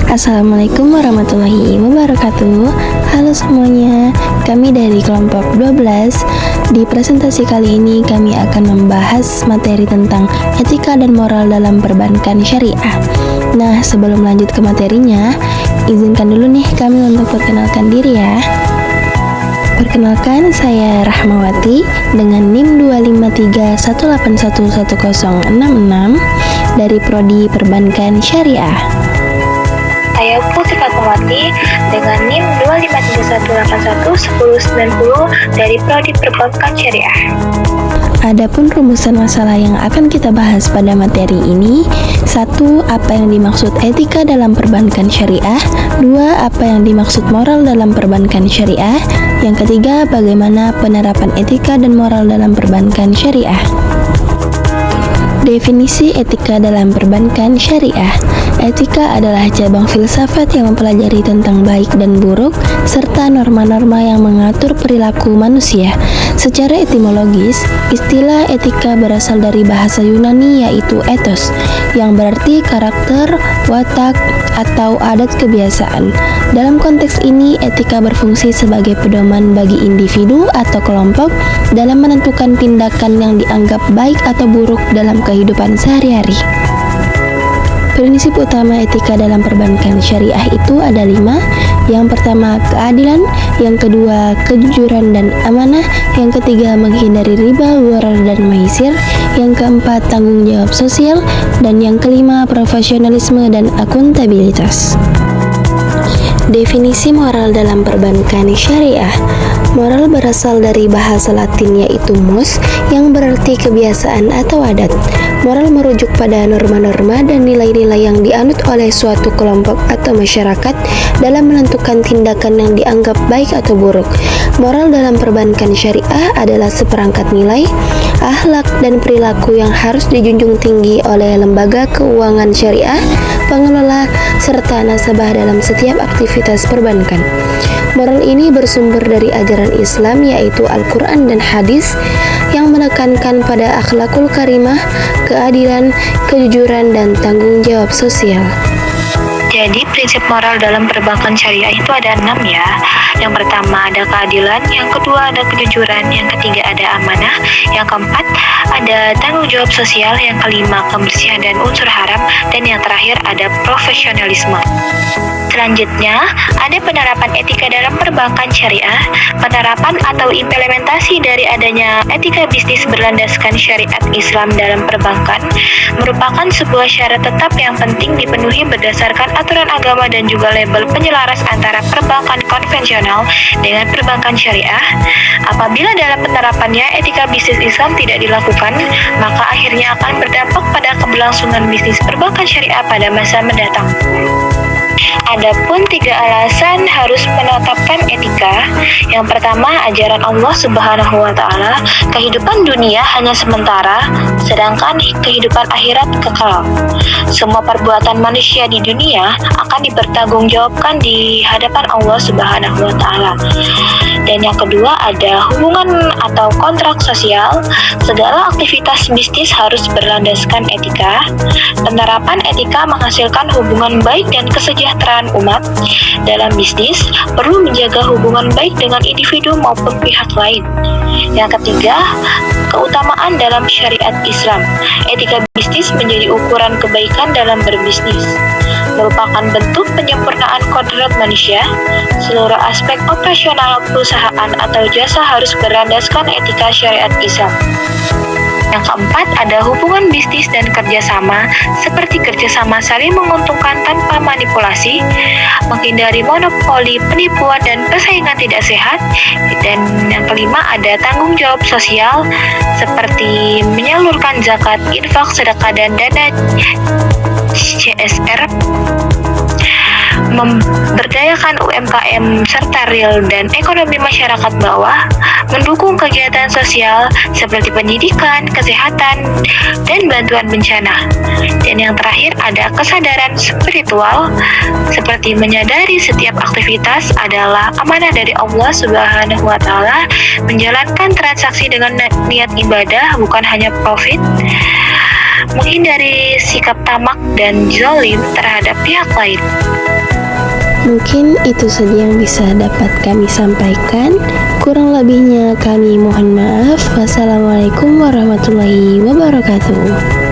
Assalamualaikum warahmatullahi wabarakatuh. Halo semuanya, kami dari kelompok 12. Di presentasi kali ini kami akan membahas materi tentang etika dan moral dalam perbankan syariah. Nah, sebelum lanjut ke materinya, izinkan dulu nih kami untuk perkenalkan diri ya. Perkenalkan, saya Rahmawati dengan NIM 25318111066 dari Prodi Perbankan Syariah. Saya Putri Fatmawati dengan NIM 25318111090 dari Prodi Perbankan Syariah. Adapun rumusan masalah yang akan kita bahas pada materi ini: 1. Apa yang dimaksud etika dalam perbankan syariah? 2. Apa yang dimaksud moral dalam perbankan syariah? Yang ketiga, bagaimana penerapan etika dan moral dalam perbankan syariah? Definisi etika dalam perbankan syariah. Etika adalah cabang filsafat yang mempelajari tentang baik dan buruk, serta norma-norma yang mengatur perilaku manusia. Secara etimologis, istilah etika berasal dari bahasa Yunani yaitu ethos, yang berarti karakter, watak, atau adat kebiasaan. Dalam konteks ini, etika berfungsi sebagai pedoman bagi individu atau kelompok dalam menentukan tindakan yang dianggap baik atau buruk dalam kehidupan sehari-hari. Prinsip utama etika dalam perbankan syariah itu ada 5. Yang pertama, keadilan. Yang kedua, kejujuran dan amanah. Yang ketiga, menghindari riba, gharar, dan maisir. Yang keempat, tanggung jawab sosial. Dan yang kelima, profesionalisme dan akuntabilitas. Definisi moral dalam perbankan syariah. Moral berasal dari bahasa Latin yaitu mos, yang berarti kebiasaan atau adat. Moral merujuk pada norma-norma dan nilai-nilai yang dianut oleh suatu kelompok atau masyarakat dalam menentukan tindakan yang dianggap baik atau buruk. Moral dalam perbankan syariah adalah seperangkat nilai, akhlak, dan perilaku yang harus dijunjung tinggi oleh lembaga keuangan syariah, pengelola, serta nasabah dalam setiap aktivitas perbankan. Moral ini bersumber dari ajaran Islam yaitu Al-Quran dan hadis yang menekankan pada akhlakul karimah, keadilan, kejujuran, dan tanggung jawab sosial. Jadi prinsip moral dalam perbankan syariah itu ada 6 ya. Yang pertama ada keadilan, yang kedua ada kejujuran, yang ketiga ada amanah, yang keempat ada tanggung jawab sosial, yang kelima kebersihan dan unsur haram, dan yang terakhir ada profesionalisme. Selanjutnya, ada penerapan etika dalam perbankan syariah. Penerapan atau implementasi dari adanya etika bisnis berlandaskan syariat Islam dalam perbankan merupakan sebuah syarat tetap yang penting dipenuhi berdasarkan aturan agama dan juga label penyelaras antara perbankan konvensional dengan perbankan syariah. Apabila dalam penerapannya etika bisnis Islam tidak dilakukan, maka akhirnya akan berdampak pada keberlangsungan bisnis perbankan syariah pada masa mendatang. Adapun 3 alasan harus menetapkan etika. Yang pertama, ajaran Allah Subhanahu wa Ta'ala, kehidupan dunia hanya sementara, sedangkan kehidupan akhirat kekal. Semua perbuatan manusia di dunia akan dipertanggungjawabkan di hadapan Allah Subhanahu wa Ta'ala. Dan yang kedua, ada hubungan atau kontrak sosial. Segala aktivitas bisnis harus berlandaskan etika. Penerapan etika menghasilkan hubungan baik dan kesejahteraan umat. Dalam bisnis, perlu menjaga hubungan baik dengan individu maupun pihak lain. Yang ketiga, keutamaan dalam syariat Islam. Etika bisnis menjadi ukuran kebaikan dalam berbisnis. Merupakan bentuk penyempurnaan kodrat manusia. Seluruh aspek operasional perusahaan atau jasa harus berlandaskan etika syariat Islam. Yang keempat, ada hubungan bisnis dan kerjasama, seperti kerjasama saling menguntungkan tanpa manipulasi, menghindari monopoli, penipuan, dan persaingan tidak sehat. Dan yang kelima, ada tanggung jawab sosial, seperti menyalurkan zakat, infak, sedekah, dan dana CSR, memberdayakan UMKM serta real dan ekonomi masyarakat bawah, mendukung kegiatan sosial seperti pendidikan, kesehatan, dan bantuan bencana. Dan yang terakhir ada kesadaran spiritual, seperti menyadari setiap aktivitas adalah amanah dari Allah Subhanahu wa Ta'ala, menjalankan transaksi dengan niat ibadah, bukan hanya profit, menghindari sikap tamak dan zalim terhadap pihak lain. Mungkin itu saja yang bisa dapat kami sampaikan. Kurang lebihnya kami mohon maaf. Wassalamualaikum warahmatullahi wabarakatuh.